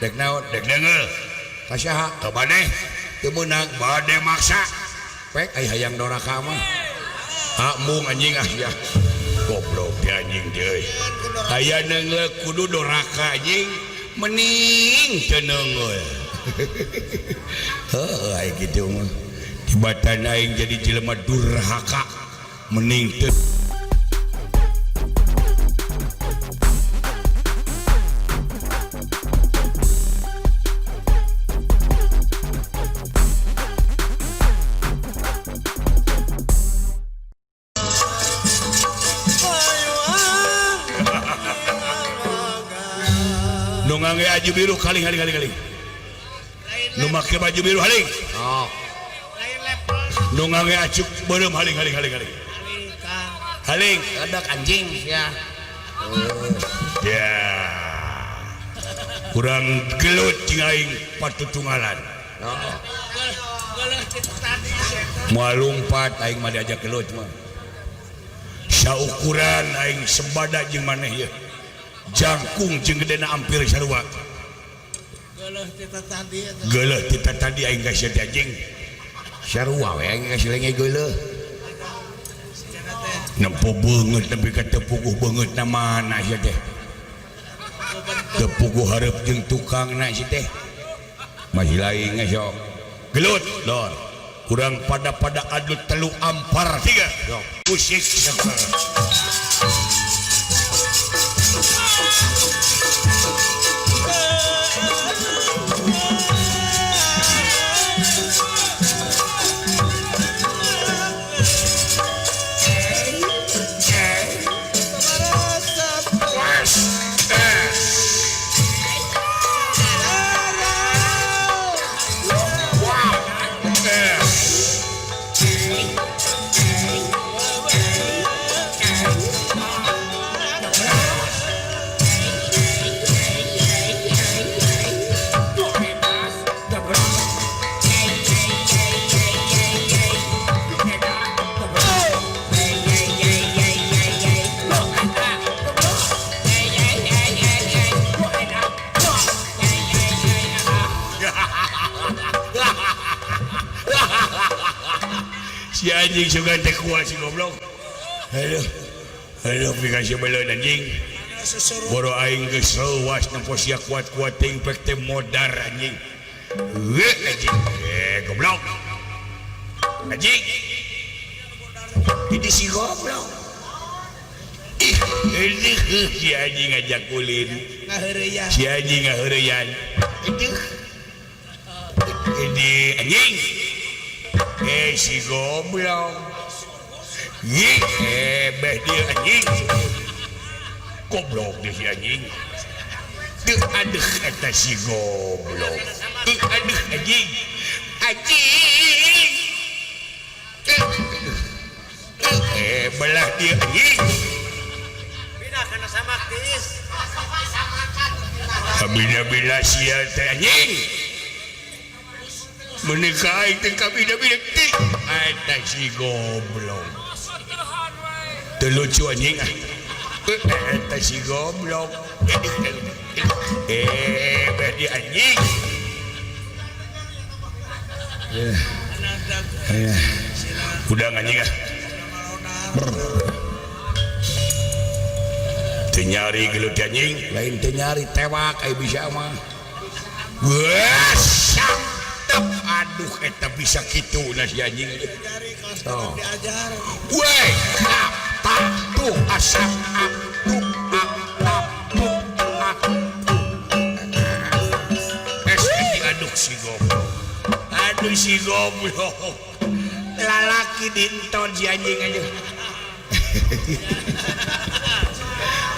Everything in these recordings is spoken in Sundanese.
dek naon dek denger kasaha teu maneh teu meunang bade maksa pek ai hayang doraka mah mung anjing ya goblok dia anjing deui aya neungeul kudu doraka anjing mending teu neungeul heuh ai kitu mah tibatan aing jadi jelema durhaka mending teu nungangge aju biru kali nu make baju biru haling oh nungangge acuk beureum haling haling ada anjing ya ya kurang gelut cing aing patutunggalan moal lumpat aing mah diajak gelut mah saukuran aing sebada jeung maneh ya jangkung jeung gedena ampir sarua geuleuh tita tadi aing geus anjing sarua we aing geus lenge geuleuh nempo beungeut tapi ka teu puguh beungeut na mana sia teh teu puguh hareup jeung tukangna si teh masih lain ngesok gelut lor kurang pada adu telu ampar tiga musik si anjing sugan teh kuat si goblok aduh pikasih beuleun anjing boro aing geus leuwas nempo sia kuat-kuat ting pek teh modar anjing anjing goblok anjing ini si goblok ini si anjing ngajak ulin si anjing ngaheureyan ini anjing si goblok beh dia anjing goblok dia si anjing aduh kata si goblok aduh anjing belah dia anjing pindah karena sama aktis bila sia teh anjing menikah itu kabina-bina tik ada si goblok terlucu anjing ada si goblok berarti anjing udah anjing tenyari gelut anjing lain tenyari tewak ai bisa mah aduh eta bisa kitu na si anjing toh weh tuh asap aduh si goblok lalaki dinton si anjing aja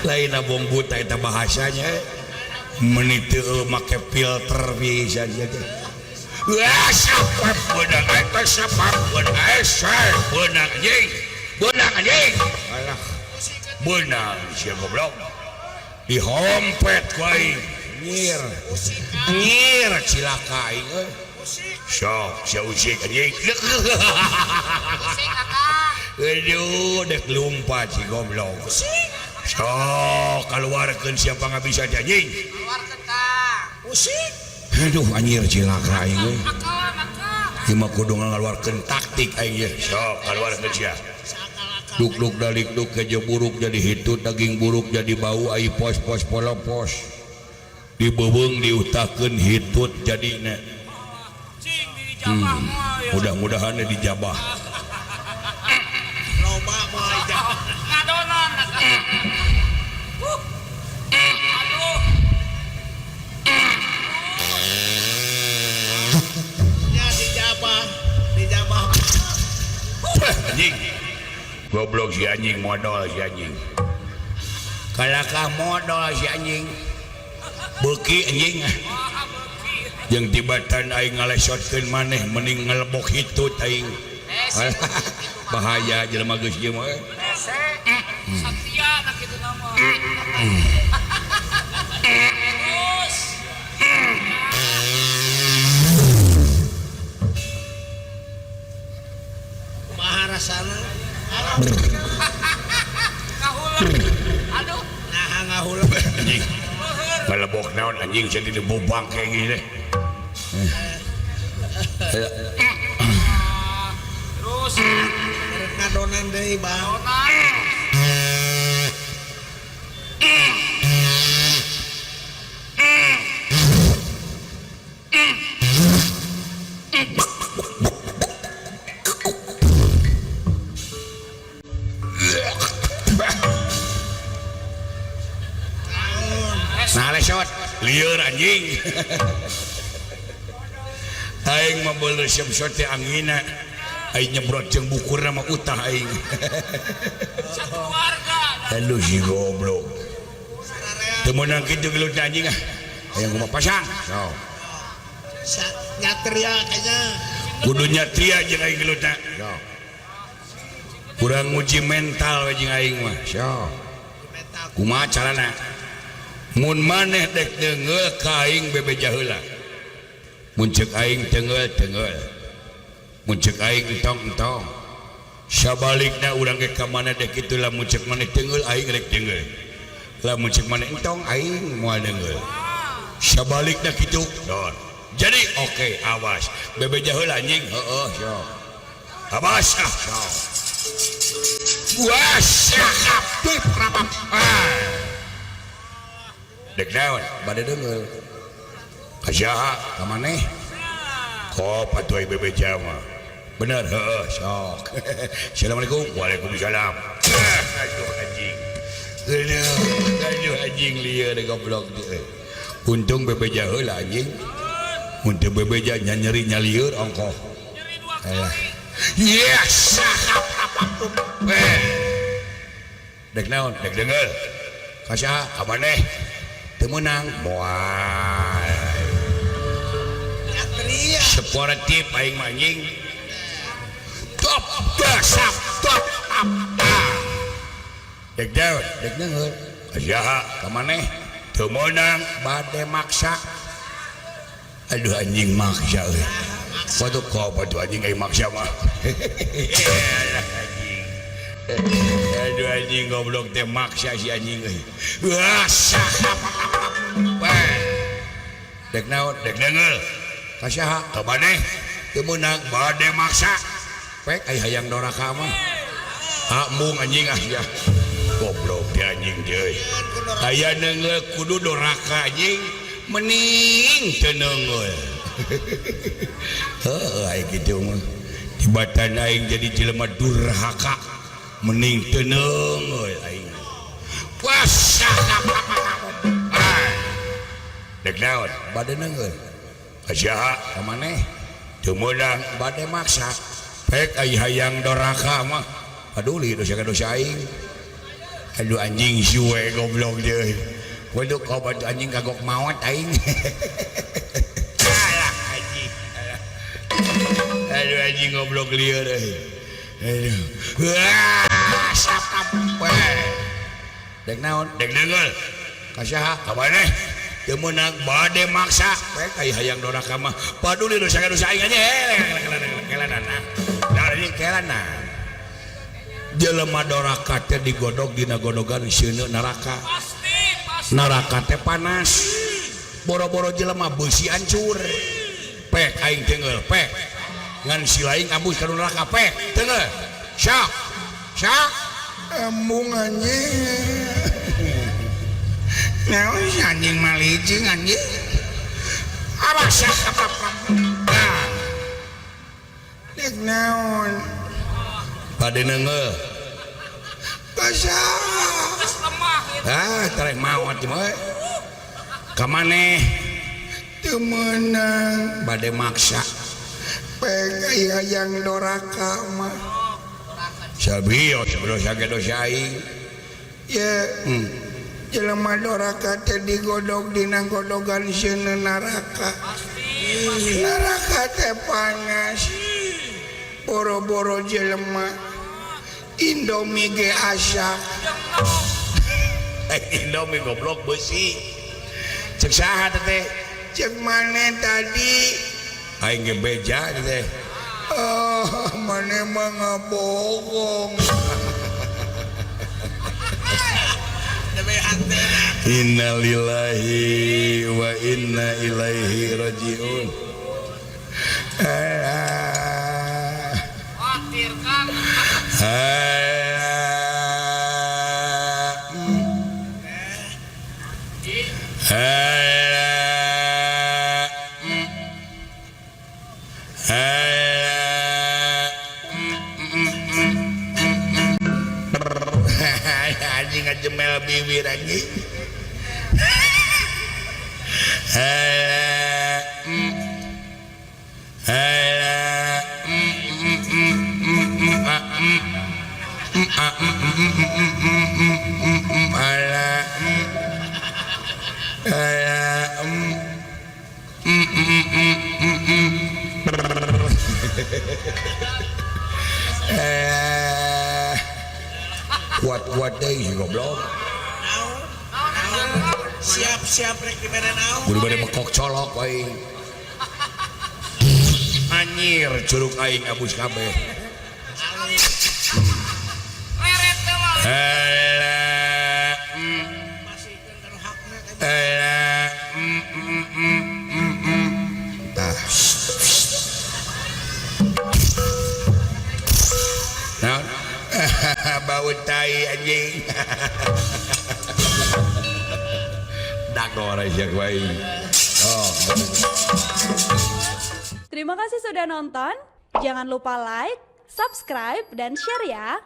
lain abong buta eta bahasanya menit make filter bisa jadi siapa benang eta siapa benang anjing alah benang si goblok dihompet ku aing nyir cilaka aing sok sia usik anjing aduh dek lumpat si goblok sok keluarkeun siapa nggak bisa anjing keluarkan kak musik aduh anjir cilaka aing we ieu mah kudu ngaluarkeun taktik aing ye sok ngaluarkeun sia duk dalik duk kejo buruk jadi hitut daging buruk jadi bau ai pos polopos dibebeung diutakeun hitut jadina mudah-mudahan dijabah loba moal jauh ngadonan aduh nya dijabah anjing goblok si anjing modal si anjing kalakah modal si anjing beuki anjing jeung tibatan aing ngalesotkeun maneh mending ngelebok hitut aing bahaya jelema geus ieu mah Satria nak itu nama terus kumaha rasana kahuleng aduh nah ngahuleng anjing ngelebok naon anjing jadi dibobang kayak gini terus ngadonan deui bang donan nah lesot lieur anjing aing mah beuleuh syamsot teh anginna aing nyebrot jeung bukurna mah utah aing satu warga aduh si goblok teu meunang kitu gelut anjing ah aya kumaha pasang so nyatria kayaknya kudu nyatria jeung aing gelutna so kurang nguji mental we jeung aing mah so kumaha carana mun maneh dek deungeul ka aing bebeja heula mun ceuk aing teungeul mun ceuk aing entong sabalikna urang ge ka maneh dek kitu lamun ceuk maneh teungeul aing rek teungeul lamun ceuk maneh entong aing moal deungeul sabalikna kitu don jadi oke awas bebeja heula anjing heueuh so awas so wasyakap prapap dek naon bade deungeul kasaha ka maneh kop atuh bebeja mah bener heueuh sok assalamualaikum waalaikumsalam aduh anjing aduh anjing lieur goblok untung bebeja heula anjing mun teu bebeja nyeri lieur ongkoh nyeri 2 kali yes dek naon dek deungeul kasaha ka maneh teu meunang moal nyatria sportif aing mah anjing top dasap top apa dek daun dek deungeul kasaha ka maneh teu meunang bade maksa aduh anjing maksa euy waduh kok anjing aing maksa mah aduh anjing goblok teh maksa si anjing euy wah dek naon dek deungeul kasaha ka maneh teu meunang bade maksa pek ai hayang doraka mah mung anjing ah ya goblok teh anjing deui aya neungeul kudu doraka anjing mending teu neungeul heuh aya kitu mah tibatan aing jadi jelema durhaka mending teu neungeul aing puasa dek naon bade neungeul kasaha ka maneh teu meunang bade maksa pek ai hayang doraka mah paduli dosa ka dosa aing aduh anjing suwe goblok deui waduh kau batu anjing kagok maot aing alah anjing aduh anjing goblok lieur euy aduh wah sapap dek naon dek deungeul kasaha ka maneh teu meunang bade maksa pek ai hayang doraka mah paduli dosa ka dosa aing anjing kelana dari kelana jelema doraka teh digodog dina godogan sieuneu neraka pasti neraka teh panas boro-boro jelema beusi hancur pek aing teungel pek ngan si lain abus ka neraka pek teungel syak embung anjing naon anjing malijing anjing apa syak apa dek naon pada neungel kasaha Terus lemah gitu. tarek mau atuh mah ka maneh teu meunang bade maksa pek hayang doraka mah sabio dosa ge dosa aing ya jelema doraka teh digodog dina godogan sieun neraka neraka teh panas boro-boro jelema Indomie ge asak Indomie goblok beusi cek saha teh cek maneh tadi aing ge beja teh maneh mah ngabohong demi antena innalillahi wa inna ilaihi rajiun Khawatir Kang. anjing ngejemel bibir anjing kuat-kuat deh si goblok siap rek dibere naon kudu bade mekok colok aing anjir curug aing abus kabeh Leret teh mah. masihkeun kana hakna tah naon bau tai anjing dagor aja gue Terima kasih sudah nonton. Jangan lupa like, subscribe, dan share ya.